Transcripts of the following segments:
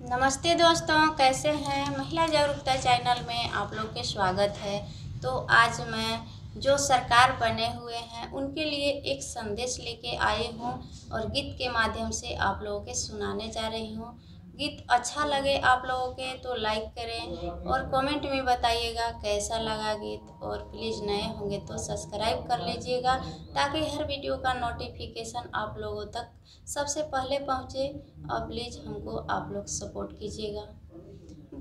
नमस्ते दोस्तों, कैसे हैं। महिला जागरूकता चैनल में आप लोग के स्वागत है। तो आज मैं जो सरकार बने हुए हैं उनके लिए एक संदेश लेके आई हूँ और गीत के माध्यम से आप लोगों के सुनाने जा रही हूँ। गीत अच्छा लगे आप लोगों के तो लाइक करें और कमेंट में बताइएगा कैसा लगा गीत, और प्लीज़ नए होंगे तो सब्सक्राइब कर लीजिएगा ताकि हर वीडियो का नोटिफिकेशन आप लोगों तक सबसे पहले पहुँचे। और प्लीज़ हमको आप लोग सपोर्ट कीजिएगा।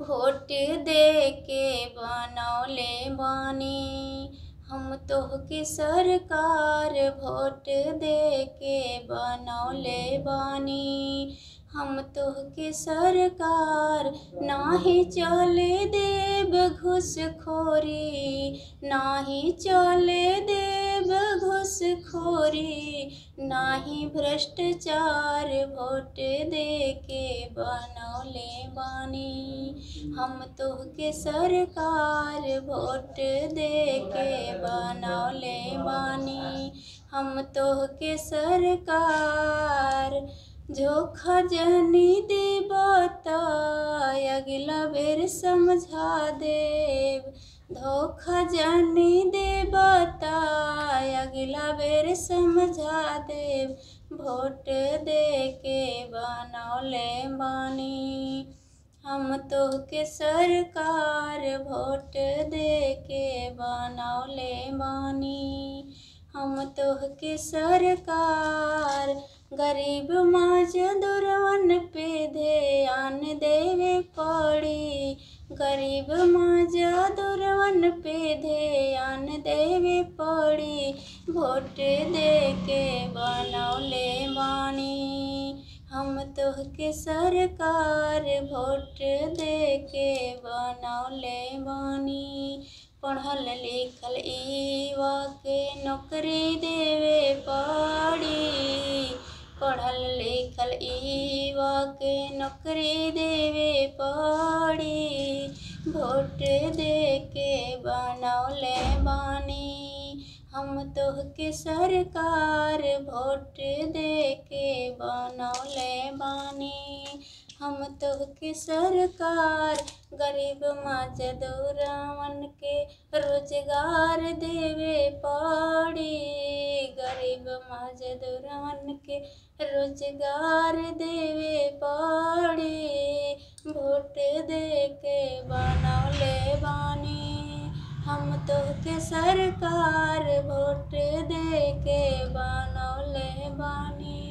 वोट दे के बनौले बानी हम तोहके सरकार, वोट दे के बनौले बानी हम तोहके सरकार। नाही चले देब घूसखोरी, नाही चले देब घूसखोरी, नाही भ्रष्टाचार, वोट दे के बनौले बानी हम तोहके सरकार, वोट दे के बनौले बानी हम तोहके सरकार। धोखा जनी देबा त अगला बेर समझा देब, धोखा जनी देबा त अगला बेर समझा देब। वोट दे के बनौले बानी हम तोहके सरकार, वोट दे के बनौले बानी हम तोहके सरकार। गरीब मजदूरवन पे ध्यान देवे पड़ी, गरीब मजदूरवन पे ध्यान देवे पड़ी। वोट दे के बनौले बानी हम तोहके सरकार, वोट दे के बनौले बानी। पढ़ल लिखल युवा के नौकरी देवे पड़ी, पढ़ल लिखल युवा के नौकरी देवे पड़ी। वोट दे के बनौले बानी हम तोहके सरकार, वोट दे के बनौले बानी हम तोहके सरकार। गरीब मजदूरवन के रोजगार देवे पड़ी, गरीब मजदूरवन के रोजगार देवे पड़ी। वोट दे के बनौले बानी हम तोहके सरकार, वोट दे के बनौले बानी।